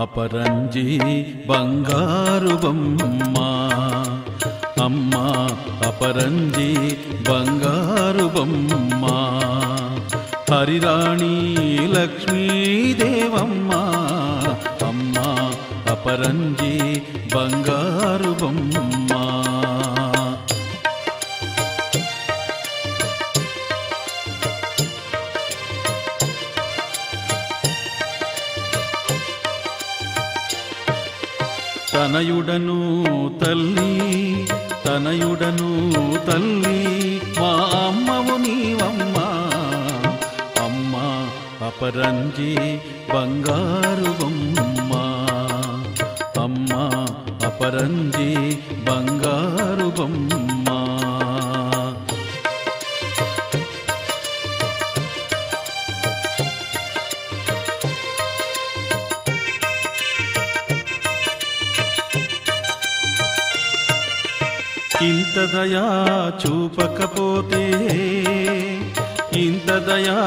అపరంజి బంగారు బొమ్మ అమ్మ అపరంజి బంగారు బొమ్మ హరిరాణి లక్ష్మీదేవమ్మ అమ్మ అపరంజి బంగారు బొమ్మ తనయుడను తల్లి మా అమ్మవు నీవమ్మ అమ్మ అపరంజి బంగారు బొమ్మ అమ్మ అపరంజి బంగారు బొమ్మ ఇంత దయా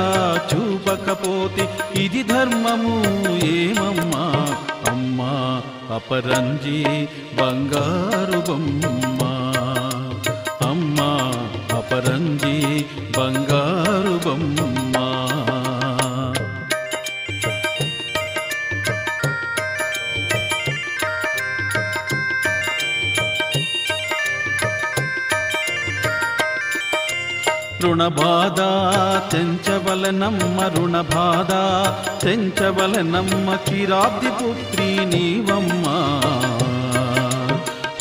చూపకపోతే ఇది ధర్మము ఏమమ్మా అమ్మా అపరంజి బంగారు బొమ్మ అమ్మా అపరంజి బంగారు బొమ్మ రుణబాధ తెంచవలనమ్మ క్షీరాబ్ది పుత్రి నీవమ్మ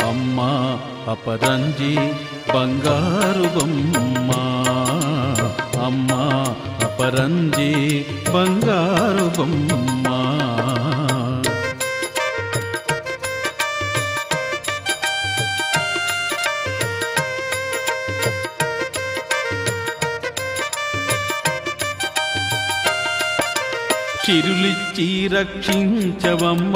అమ్మ అపరంజి బంగారు బొమ్మ అమ్మ అపరంజి బంగారు బొమ్మ చిరులిచ్చి రక్షించవమ్మ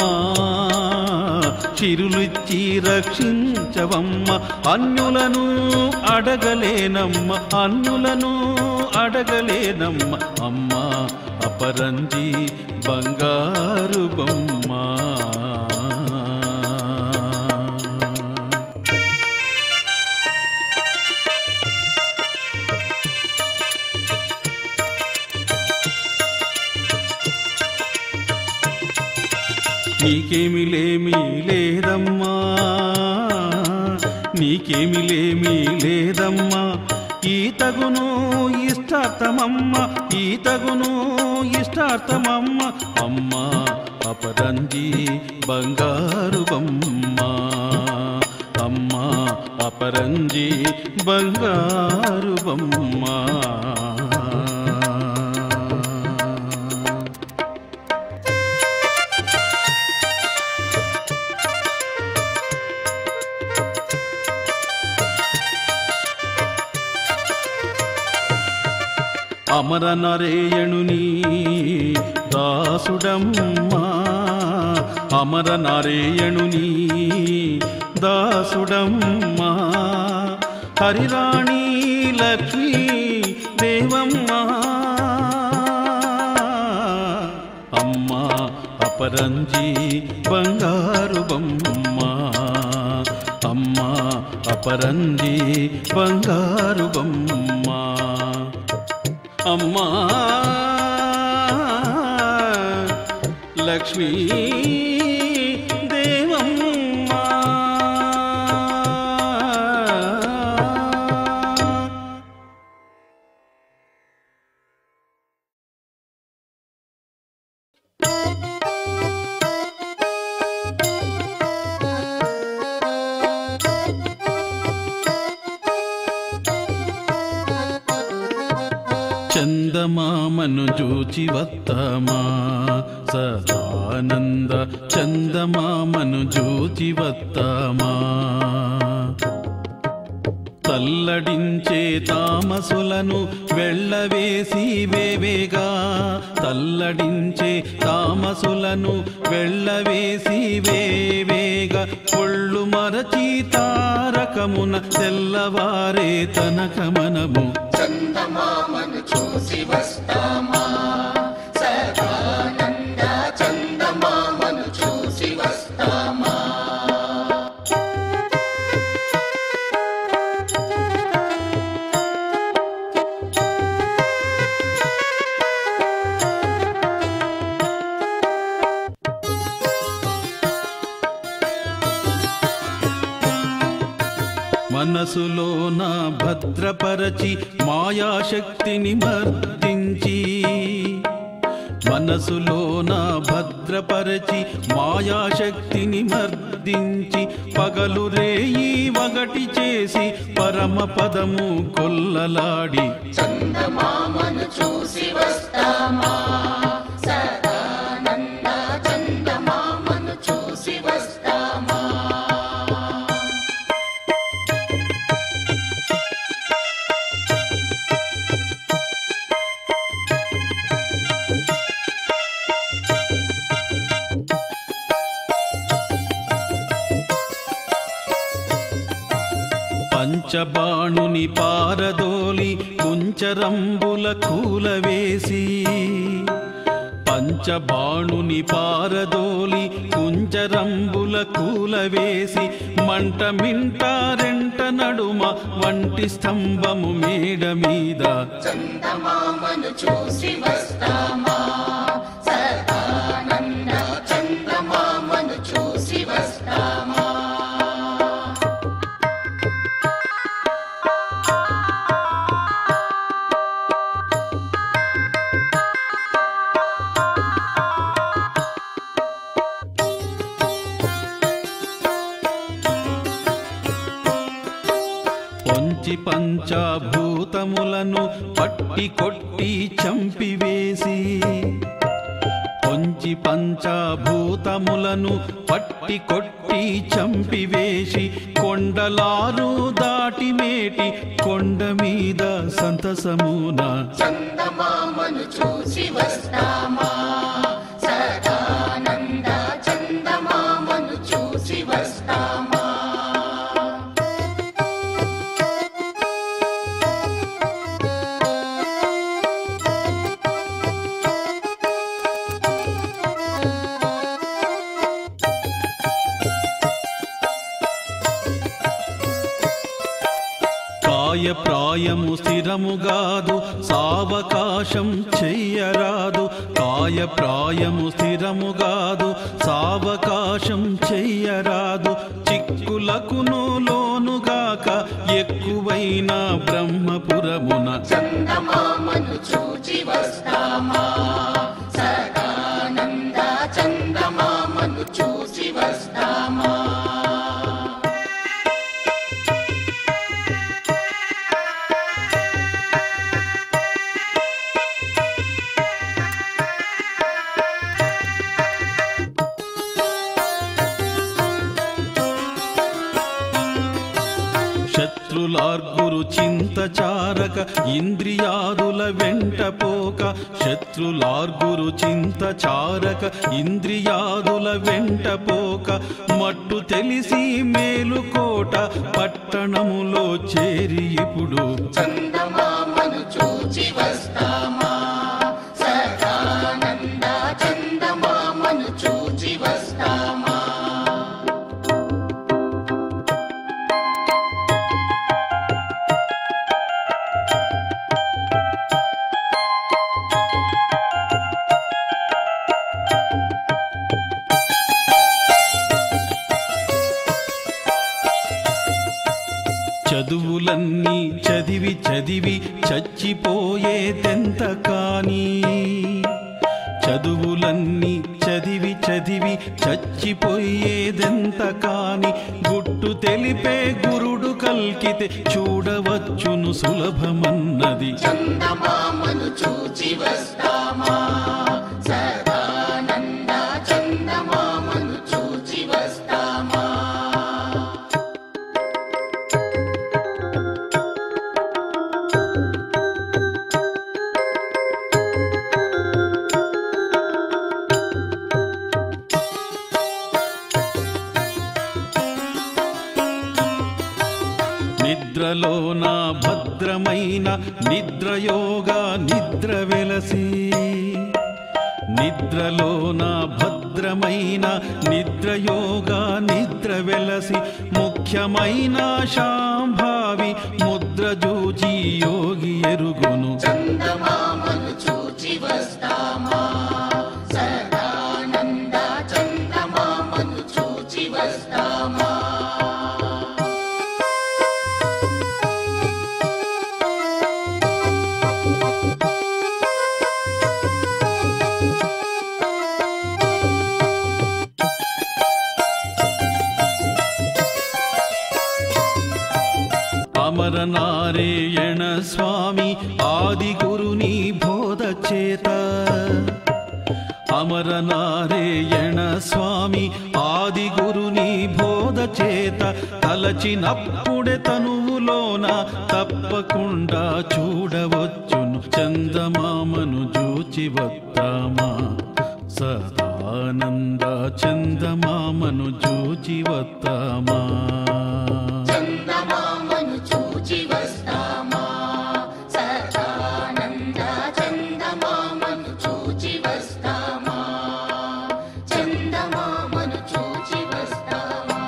అన్యులను అడగలేనమ్మ అమ్మ అపరంజి బంగారు బొమ్మ నీకేమి లేదమ్మా ఈతగును ఇష్టార్థమమ్మ అమ్మ అపరంజి బంగారు బొమ్మ అమ్మ అపరంజి బంగారు బొమ్మ అమర నరేయణుని దాసుడమ్మ హరిరాణి లక్ష్మీ దేవమ్మ అమ్మ అపరంజి బంగారు బొమ్మ అమ్మ అపరంజి బంగారు బొమ్మ అమ్మా లక్ష్మీ దేవమ్మ చందమామను జూచి వత్తమా సదానంద చందమామను జూచి వత్తమా తల్లడించే తామసులను వెళ్ళవేసి వేవేగా ఒళ్ళు మరచి తారకమున తెల్లవారే తనకమనము చందమామను చూసి వస్తామా సదానంద చందమామను మనసులోన భద్రపరచి మాయాశక్తిని మర్దించి మనసులోన భద్రపరచి మాయాశక్తిని మర్దించి పగలు రేయి వగటి చేసి పరమ పదము కొల్లలాడి చందమామను చూసి వస్తామా సదానంద చందమామను చూసి వస్తామా పంచబాణుని పారదోలి కుంచరంబుల కూలవేసి పంచబాణుని పారదోలి కుంచరంబుల కూలవేసి మంట మింట రెంట నడుమ వంటి స్తంభము మేడ మీద చందమామను చూసి వస్తామా సదానంద చందమామను చూసి వస్తామా పొంచి పంచభూతములను పట్టి కొట్టి చంపివేసి పొంచి పంచభూతములను పట్టి కొట్టి చంపివేసి కొండలారు దాటి మేటి కొండ మీద సంతసమున చందమామను చూసి వస్తామా సదానంద చందమామను చూసి వస్తామా కాయ ప్రాయము స్థిరముగాదు సావకాశం చెయ్యరాదు కాయ ప్రాయము స్థిరముగాదు సావకాశం చెయ్యరాదు చిక్కులకును లోనుగాక ఎక్కువైన బ్రహ్మపురమున చందమామను చూచి వస్తామా సదానంద చందమామను చూసి వస్తామా శత్రులార్గురు చింత చారక ఇంద్రియాదుల వెంట పోక శత్రులార్గురు చింత చారక ఇంద్రియాదుల వెంట పోక మట్టు తెలిసి మేలుకోట పట్టణములో చేరి ఇప్పుడు చందమామను చూచి వస్తామా సదానంద చందమామను చూచి వస్తామా చదువులన్నీ చదివి చదివి చచ్చిపోయేదెంత కాని చదువులన్నీ చదివి చదివి చచ్చిపోయేదెంత కాని గుట్టు తెలిపే గురుడు కల్కితే చూడవచ్చును సులభమన్నది చందమామను చూచి వస్తామా సదానంద చందమామను చూచి వస్తామా నిద్రలోన భద్రమైన నిద్రయోగా నిద్ర వెలసి నిద్రలోన భద్రమైన నిద్రయోగా నిద్ర వెలసి ముఖ్యమైన శాంభావి ముద్ర జూచి యోగి ఎరుగును చందమామను చూచి వస్తామా సదానంద చందమామను చూచి వస్తామా అమరనారాయణ స్వామి ఆది గురుని బోధ చేత అమరనారాయణ స్వామి ఆది గురుని బోధ చేత తలచినప్పుడే తనువులోన తప్పకుండా చూడవచ్చును చందమామను చూచి వద్దామా సదానంద చందమామను చూచి వద్దామా చందమామను చూచి వస్తామా సదానంద చందమామను చూచి వస్తామా చందమామను చూచి వస్తామా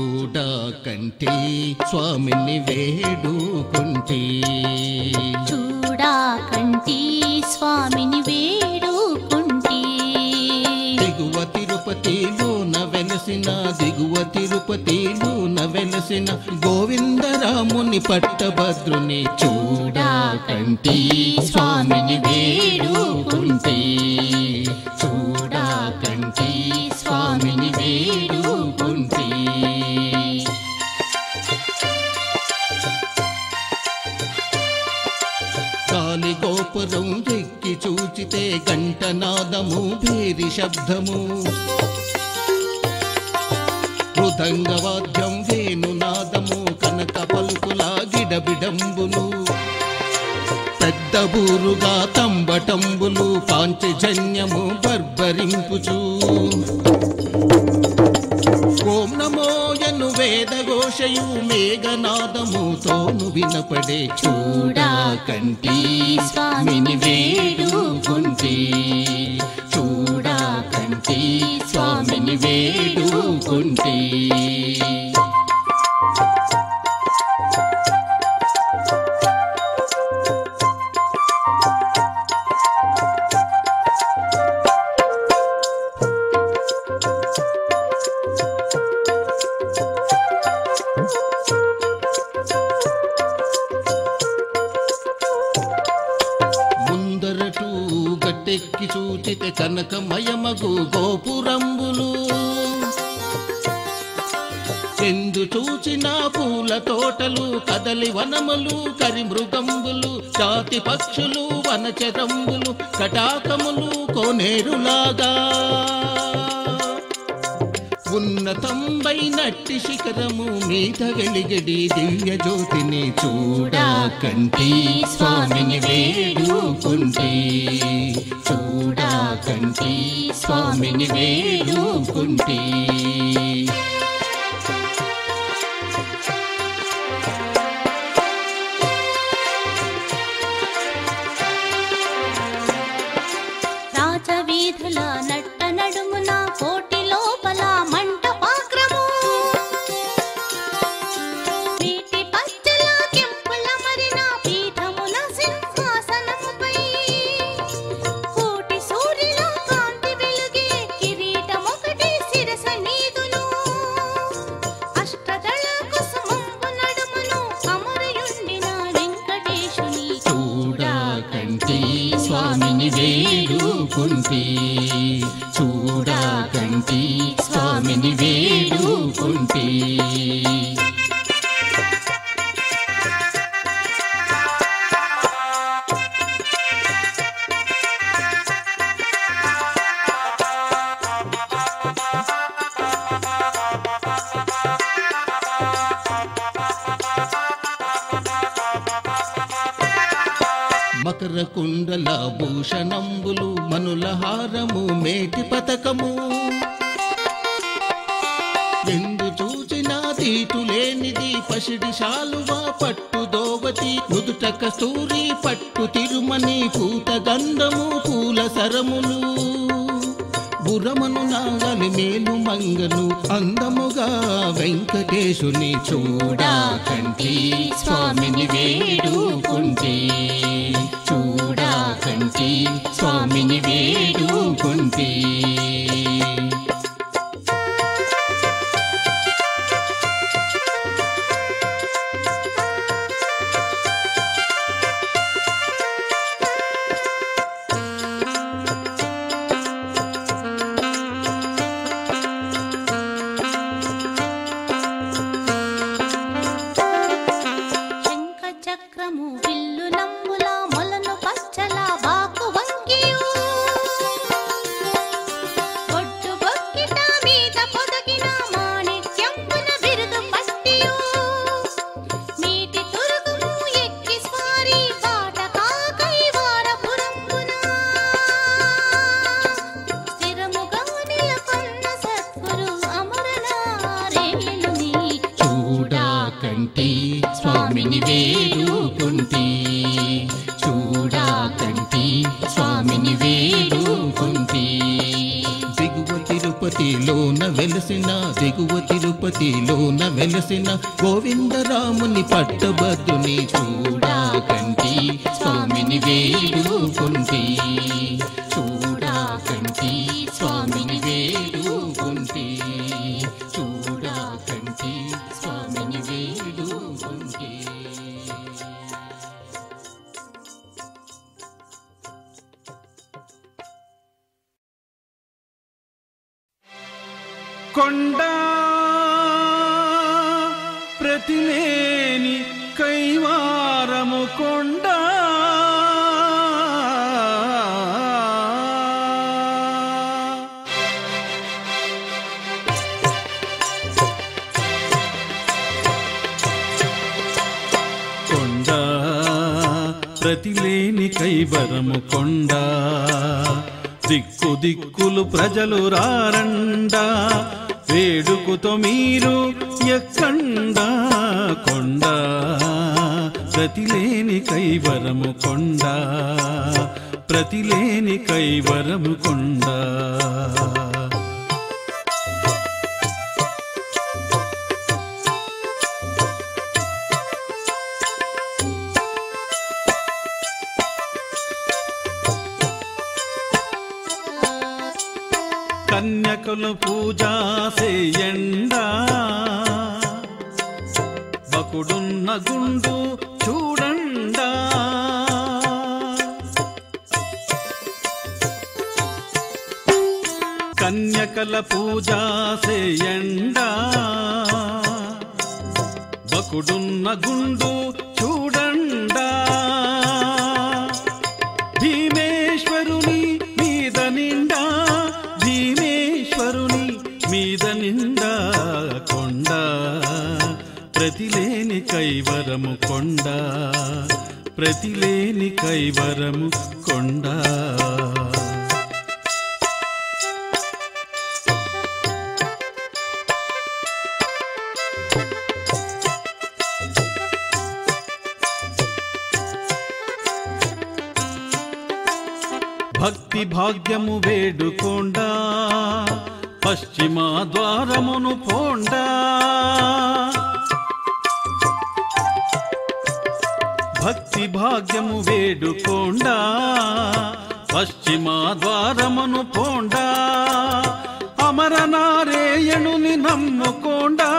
చూడకంటి స్వామిని వేడుకుంటి చూడకంటి స్వామిని వేడుకుంటి దిగువ తిరుపతిలోన వెలసిన దిగువ తిరుపతిలోన వెలసిన గోవిందరాముని పట్టభద్రుని చూడకంటి స్వామిని వేడుకుంటి చూడకంటి స్వామిని వేడుకుంటి కాలి గోపురం ఎక్కి చూచితే గంటనాదము భేరి శబ్దము మృదంగవాద్యం వేణునాదము కనక పలుకుల గిడబిడంబులు పెద్ద బూరుగా తంబటంబులు పాంచజన్యము బర్బరింపుచు ఓం నమోయను వేదఘోషయు మేఘనాదముతోను వినపడే చూడకంటి స్వామిని వేడుకుంటి చూడకంటి స్వామిని వేడుకుంటి ముందరటు గట్టెక్కి చూచితే కనకమయమగు గోపురంబులు ఎందు చూచిన పూల తోటలు కదలి వనములు కరిమృగంబులు జాతి పక్షులు వనచరంబులు కటాకములు కోనేరులాగా ఉన్నతంబైనట్టి శిఖరము మీద వెలిగడి దివ్య జ్యోతిని చూడకంటి స్వామిని వేడుకుంటి చూడకంటి స్వామిని వేడుకుంటి రాజవీధుల నట్ట నడుమున కోటి లోపల మంటపాగ్రము వీటి పచ్చల కెంపుల మరిన పీఠమున సింహాసనముపై కోటి సూర్యుల కాంతి వెలుగే కిరీటమొకటి శిరస నీదును అష్టదళ కుసుమంబు నడుమును అమరయుండిన వెంకటేశుని చూడకంటి స్వామిని వేడుకుంటి చూడకంటి స్వామిని వేడుకుంటి మకర కుండల భూషణంబులు మనుల హారము మేటి పతకము ఎందు చూచిన తీటు లేనిది పసిడి శాలువా పట్టు దోవతి నుదుట కస్తూరి పట్టు తిరుమని పూత గంధము పూల సరములు బురమను నాగలి మేలు మంగను అందముగా వెంకటేశుని చూడా కంటి స్వామిని వేడుకుంటే చూడా కంటి స్వామిని వేడుకుంటే చక్రము విల్లు నంబుల మొలను పచ్చల బాకు వంకియు బొట్టు బొక్కిట మీద పొదగిన మాణిక్యంబున బిరుదు పట్టియు నీటి తురుగుము ఎక్కి స్వారి పాట కాకైవారపురంబున స్థిరముగా నిలకొన్న సద్గురు అమరనారేయుని చూడా కంటి స్వామిని వేడుకుంటే చూడా కంటి స్వామిని వేడుకుంటే దిగువ తిరుపతిలోన వెలసిన గోవిందరాముని పట్టభద్రుని చూడా కంటి స్వామిని వేడుకుంటే చూడా కంటి స్వామిని వేడుకుంటే చూడా కంటి స్వామిని వేడుకుంటే కొండ ప్రతిలేని కైవారము కొండ కొండ ప్రతిలేని కైవరము కొండ దిక్కు దిక్కులు ప్రజలు రారండా వేడుకుతో మీరు ఎక్కండా కొండ ప్రతిలేని కైవరము కొండ ప్రతిలేని కైవరము కొండ కన్యకులు పూజా చేయండా బకుడున్న గుండు చూడండా కన్యకల పూజా చేయండా బకుడున్న గుండు చూడండా భీమేశ్వరుని మీద నిండా భీమేశ్వరుని మీద నిండా కొండ ప్రతిలేని కైవరము కొండ ప్రతిలేని కైవరము కొండ భక్తి భాగ్యము వేడుకోండా పశ్చిమ ద్వారమును పోండా భక్తి భాగ్యము వేడుకోండా పశ్చిమ ద్వారమును పోండా అమరనారాయణుని నమ్ముకోండా